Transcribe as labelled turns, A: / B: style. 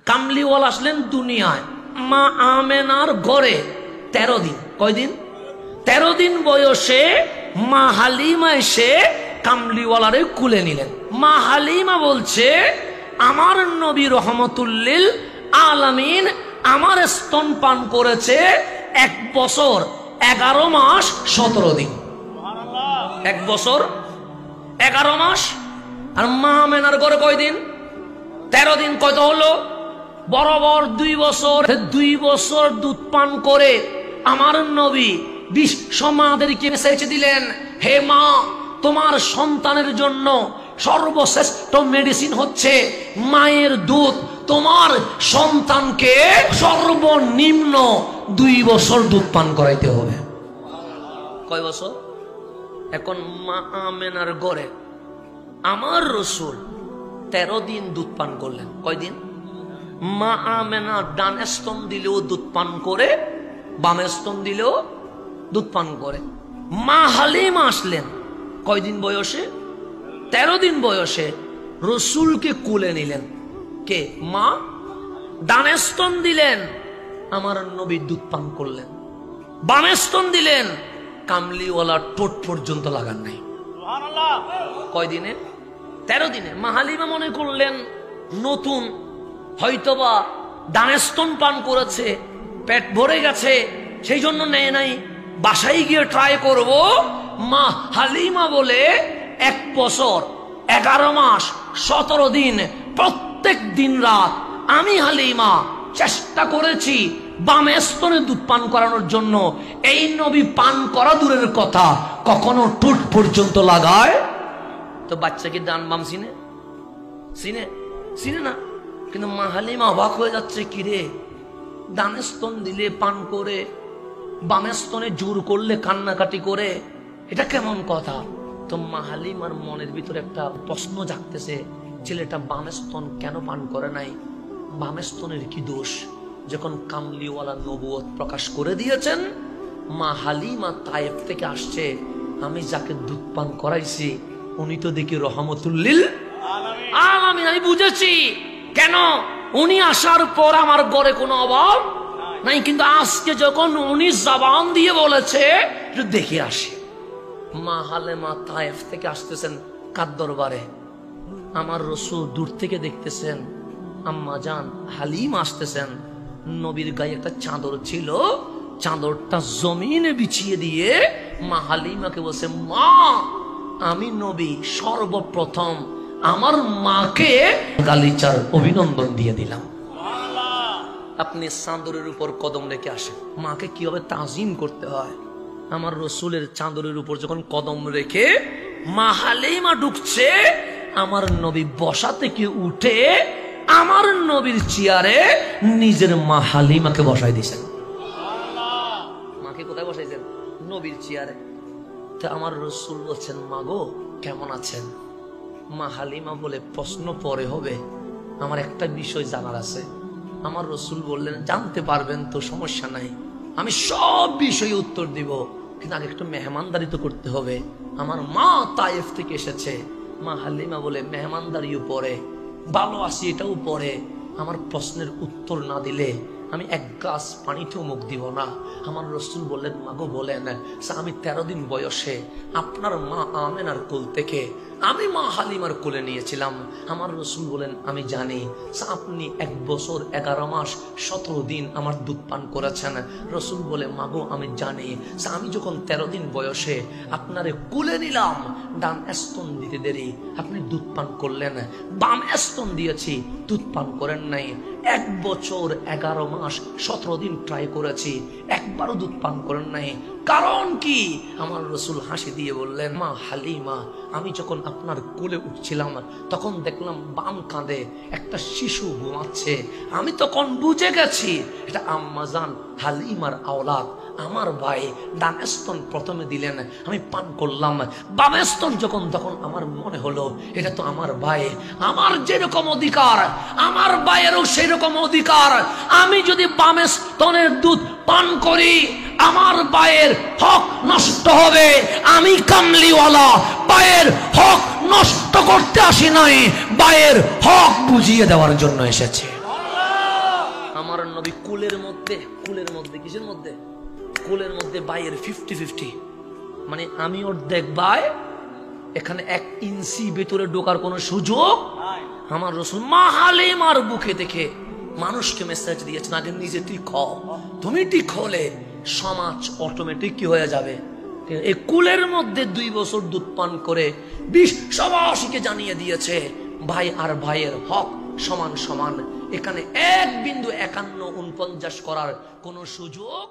A: কামলিওয়ালা আসলেন দুনিয়ায় মা আমেনার ঘরে 13 দিন। কয়দিন? 13 দিন বয়সে মা হালিমা এসে কামলিওয়ালারে কুলে নিলেন। মা হালিমা বলছে, আমার নবী রহমতুল্লিল আলামিন আমার স্তন পান করেছে 1 বছর 11 মাস 17 দিন। 1 বছর 11 মাস। আর মা আমেনার ঘরে কয়দিন? 13 দিন। কত হলো? বরাবর 2 বছর। 2 বছর দুধ পান করে আমার নবী বিশ্ব মাদেরকে মেসেজ দিলেন, হে মা, তোমার সন্তানের জন্য সর্বশ্রেষ্ঠ মেডিসিন হচ্ছে মায়ের দুধ। তোমার সন্তানকে সর্বনিম্ন 2 বছর দুধ পান করাইতে হবে। কয় বছর? এখন মা আমেনার ঘরে আমার রসুল 13 দিন দুধ পান করলেন। কয়দিন? মা আমেনা ডান স্তন দিলেও দুধ পান করে, বাম স্তন দিলেও দুধ পান করে। মা হালিমা আসলেন কয়দিন বয়সে? 13 দিন বয়সে রসুলকে কুলে নিলেন। কে? মা। ডান স্তন দিলেন, আমার নবী দুধ পান করলেন। বাম স্তন দিলেন, কামলিওয়ালা ঠোঁট পর্যন্ত লাগান নাই। কয়দিনে? 13 দিনে। মা হালিমা মনে করলেন নতুন, হয়তোবা ডান স্তন পান করেছে, পেট ভরে গেছে, সেই জন্য নেয় নাই, বাসায় গিয়ে ট্রাই করব। মা হালিমা বলে 1 বছর 11 মাস 17 দিন প্রত্যেক দিন রাত আমি হালিমা চেষ্টা করেছি বাম স্তনে দুধ পান করানোর জন্য। এই নবী পান করা দূরের কথা, কখনো ঠোঁট পর্যন্ত লাগায় তো বাচ্চা কি ডান বাম চিনে? চিনে? চিনে না। কিন্তু মা হালিমা অবাক হয়ে যাচ্ছে, কিরে, ডান স্তন দিলে পান করে, বাম স্তনে জোর করলে কান্নাকাটি করে, এটা কেমন কথা? তো মা হালিমার মনের ভিতরে একটা প্রশ্ন জাগতেছে, ছেলেটা বাম স্তন কেন পান করে নাই? বাম স্তনের কি দোষ? যখন কামলিওয়ালা নবুয়ত প্রকাশ করে দিয়েছেন, মা হালিমা তায়েফ থেকে আসছে, আমি যাকে দুধ পান করাইছি উনি তো দেখি রহমতুল্লিল আলামিন। আমি বুঝেছি কেন উনি আসার পর আমার ঘরে কোনো অভাব নাই। কিন্তু আজকে যখন উনি জবান দিয়ে বলেছে, একটু দেখে আসি। মা হালিমা তায়েফ থেকে আসতেছেন কার দরবারে? আমার রসুল দূর থেকে দেখতেছেন আম্মা জান হালিমা আসতেছেন। নবীর গায়ে একটা চাদর ছিল, চাদরটা জমিনে বিছিয়ে দিয়ে মা হালিমাকে বলছে, মা, আমি নবী সর্বপ্রথম আমার মাকে গালিচার অভিনন্দন দিয়ে দিলাম। আপনি চাদরের উপর কদম রেখে আসেন, মাকে কিভাবে তাজিম করতে হয়। আমার রসুলের চাদরের উপর যখন কদম রেখে মা হালিমা ঢুকছে, আমার নবী বসা থেকে উঠে আমার নবীর চেয়ারে নিজের মা হালিমাকে বসাই দিয়েছেন। মাকে কোথায় বসাইছেন? নবীর চেয়ারে। তা আমার রসুল বলছেন, মা গো, কেমন আছেন? মা হালিমা বলে, প্রশ্ন পরে হবে, আমার একটা বিষয় জানার আছে। আমার রসুল বললেন, জানতে পারবেন তো, সমস্যা নাই, আমি সব বিষয়ে উত্তর দিব, কিন্তু আগে একটু মেহমানদারি তো করতে হবে। আমার মা তায়েফ থেকে এসেছে। মা হালিমা বলে, মেহমানদারিও পরে, ভালো আছি এটাও পরে, আমার প্রশ্নের উত্তর না দিলে আমি 1 গ্লাস পানিতেও মুখ দিব না। আমার রসুল বললেন, মাগো বলেন, আমি 13 দিন বয়সে আপনার মা আমেনার কোল থেকে আমি মা হালিমার কোলে নিয়েছিলাম। আমার রসুল বলেন, আমি জানি আপনি 1 বছর 11 মাস 17 দিন আমার দুধ পান করেছেন। রসুল বলে, মাগো আমি জানি, আমি যখন 13 দিন বয়সে আপনারে কোলে নিলাম, ডান স্তন দিতে দেরি, আপনি দুধ পান করলেন, বাম স্তন দিয়েছি, দুধ পান করেন নাই। 1 বছর 11 মাস 17 দিন ট্রাই করেছি, একবারও দুধ পান করেন নাই। কারণ কি? আমার রসুল হাসি দিয়ে বললেন, মা হালিমা, আমি যখন আপনার কোলে উঠছিলাম তখন দেখলাম বাম কাঁধে একটা শিশু ঘুমাচ্ছে। আমি তখন বুঝে গেছি এটা আম্মাজান হালিমার আওলাদ, আমার ভাই। ডান স্তন প্রথমে দিলেন, আমি পান করলাম। বাম স্তন যখন, তখন আমার মনে হলো এটা তো আমার ভাই, আমার যেরকম অধিকার আমার ভাইয়েরও সেরকম অধিকার। আমি যদি বাম স্তনের দুধ পান করি, আমার ভাইয়ের হক নষ্ট হবে। আমি কামলিওয়ালা ভাইয়ের হক নষ্ট করতে আসি নাই, ভাইয়ের হক বুঝিয়ে দেওয়ার জন্য এসেছে। আমার নবী কুলের মধ্যে কিসের মধ্যে? কুলের মধ্যে বাইয়ের 50-50, মানে আমি অর্ধেক বাই, এখানে 1 ইঞ্চি ভেতরে ঢোকার কোনো সুযোগ। আমার রাসূল মা হালিমার বুকে দেখে মানুষকে মেসেজ দিয়েছেন, আগে নিজে ঠিক হও, তুমি ঠিক হলে সমাজ অটোমেটিক কি হয়ে যাবে। এই কুলের মধ্যে 2 বছর দুধ পান করে বিশ্ববাসীকে জানিয়ে দিয়েছে ভাই আর ভাইয়ের হক সমান সমান। এখানে 1 বিন্দু 51-49 করার কোনো সুযোগ